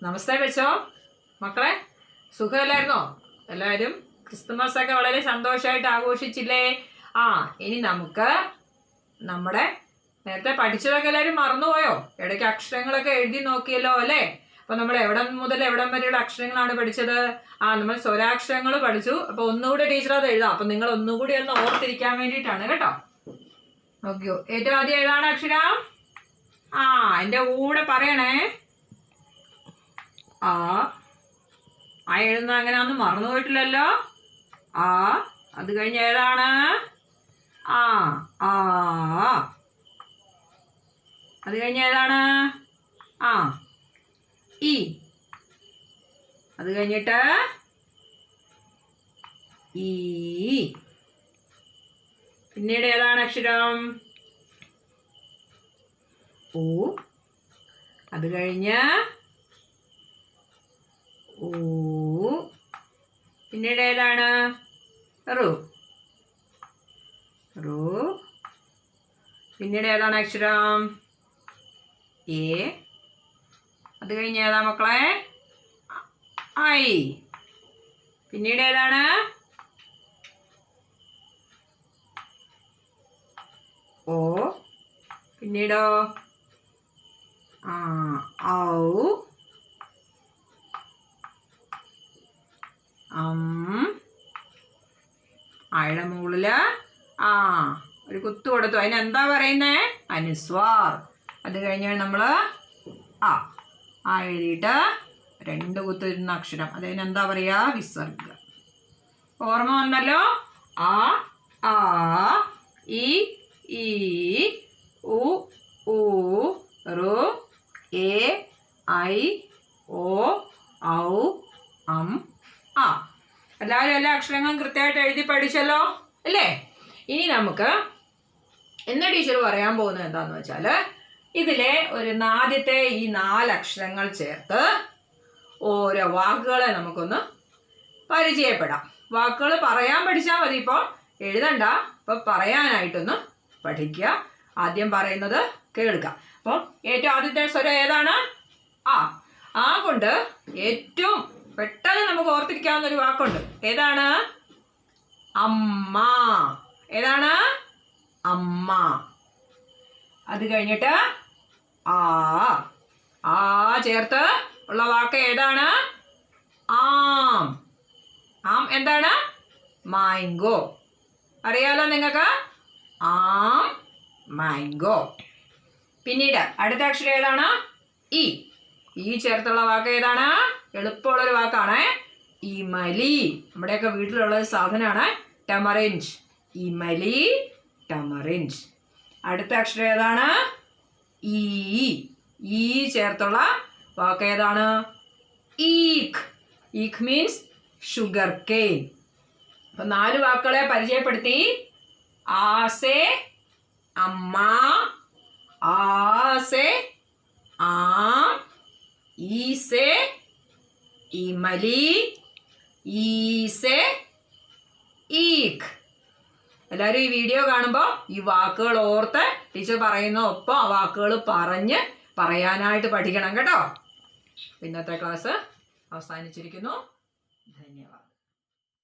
നമസ്തേ വെച്ചോ മക്കളെ, സുഖമല്ലായിരുന്നോ? എല്ലാവരും ക്രിസ്തുമസ് ഒക്കെ വളരെ സന്തോഷമായിട്ട് ആഘോഷിച്ചില്ലേ? ഇനി നമുക്ക് നമ്മുടെ നേരത്തെ പഠിച്ചതൊക്കെ എല്ലാവരും മറന്നുപോയോ? ഇടയ്ക്ക് അക്ഷരങ്ങളൊക്കെ എഴുതി നോക്കിയല്ലോ അല്ലേ? അപ്പൊ നമ്മൾ എവിടം മുതൽ എവിടം വരെയുള്ള അക്ഷരങ്ങളാണ് പഠിച്ചത്? നമ്മൾ സ്വരാക്ഷരങ്ങൾ പഠിച്ചു. അപ്പൊ ഒന്നുകൂടെ ടീച്ചർ അത് എഴുതാം. അപ്പൊ നിങ്ങൾ ഒന്നുകൂടി ഒന്ന് ഓർത്തിരിക്കാൻ വേണ്ടിയിട്ടാണ് കേട്ടോ. നോക്കിയോ, ഏറ്റവും ആദ്യം ഏതാണ് അക്ഷരം? എന്റെ കൂടെ പറയണേ. എഴുതുന്ന അങ്ങനെയൊന്നും മറന്നു പോയിട്ടില്ലല്ലോ. അത് കഴിഞ്ഞ് ഏതാണ്? അത് കഴിഞ്ഞ് ഏതാണ്? ഇ. അത് കഴിഞ്ഞിട്ട് ഈ. പിന്നീട് ഏതാണ് അക്ഷരം? ഉ. അത് കഴിഞ്ഞ് ഊ. പിന്നീട് ഏതാണ്? റു. റു. പിന്നീട് ഏതാണ് അക്ഷരം? എ. അത് കഴിഞ്ഞ് ഏതാ മക്കളെ? ഐ. പിന്നീട് ഏതാണ്? ഓ. പിന്നീടോ? ഔ. ആയുടെ മുകളില് ഒരു കുത്തു കൊടുത്തു. അതിനെന്താ പറയുന്നേ? അനുസ്വാർ. അത് കഴിഞ്ഞാൽ നമ്മള് എഴുതിയിട്ട് 2 കുത്തു ഇരുന്ന അക്ഷരം, അതിനെന്താ പറയാ? വിസർഗ. ഓർമ്മ വന്നല്ലോ? ഇ, ഈ, ഉ, ഊ, ഋ, എ, ഐ, ഓ, ഔ, എല്ലാവരും എല്ലാ അക്ഷരങ്ങളും കൃത്യമായിട്ട് എഴുതി പഠിച്ചല്ലോ അല്ലേ? ഇനി നമുക്ക് ഇന്ന് ടീച്ചർ പറയാൻ പോകുന്നത് എന്താന്ന് വെച്ചാല്, ഇതിലെ ആദ്യത്തെ ഈ 4 അക്ഷരങ്ങൾ ചേർത്ത് ഓരോ വാക്കുകളെ നമുക്കൊന്ന് പരിചയപ്പെടാം. വാക്കുകൾ പറയാൻ പഠിച്ചാൽ മതി, ഇപ്പോൾ എഴുതണ്ട. അപ്പൊ പറയാനായിട്ടൊന്ന് പഠിക്കുക. ആദ്യം പറയുന്നത് കേൾക്കാം. അപ്പോൾ ഏറ്റവും ആദ്യത്തെ സ്വരം ഏതാണ്? കൊണ്ട് ഏറ്റവും പെട്ടെന്ന് നമുക്ക് ഓർത്തിരിക്കാവുന്ന ഒരു വാക്കുണ്ട്. ഏതാണ്? അമ്മ. ഏതാണ്? അമ്മ. അത് കഴിഞ്ഞിട്ട് ചേർത്ത് ഉള്ള വാക്ക് ഏതാണ്? ആം. എന്താണ്? മാംഗോ. അറിയാലോ നിങ്ങൾക്ക്? മാംഗോ. പിന്നീട് അടുത്ത അക്ഷരം ഏതാണ്? ഈ. ഈ ചേർത്തുള്ള വാക്ക് ഏതാണ്? എളുപ്പമുള്ളൊരു വാക്കാണ്. ഇമലി. നമ്മുടെയൊക്കെ വീട്ടിലുള്ള ഒരു സാധനമാണ് ടമറിഞ്ച്. ഇമലി, ടമറിഞ്ച്. അടുത്ത അക്ഷരം ഏതാണ്? ഈ. ഈ ചേർത്തുള്ള വാക്ക് ഏതാണ്? ഈക്ക്. ഈക്ക് മീൻസ് ഷുഗർ കെയിൻ. അപ്പൊ 4 വാക്കുകളെ പരിചയപ്പെടുത്തി. ആസെ അമ്മ, ആസെ ആം, ഈസെ ഇമലി, ഈസെ ഈക്ക്. എല്ലാവരും ഈ വീഡിയോ കാണുമ്പോൾ ഈ വാക്കുകൾ ഓർത്ത് ടീച്ചർ പറയുന്ന ഒപ്പം ആ വാക്കുകൾ പറയാനായിട്ട് പഠിക്കണം കേട്ടോ. ഇന്നത്തെ ക്ലാസ് അവസാനിച്ചിരിക്കുന്നു.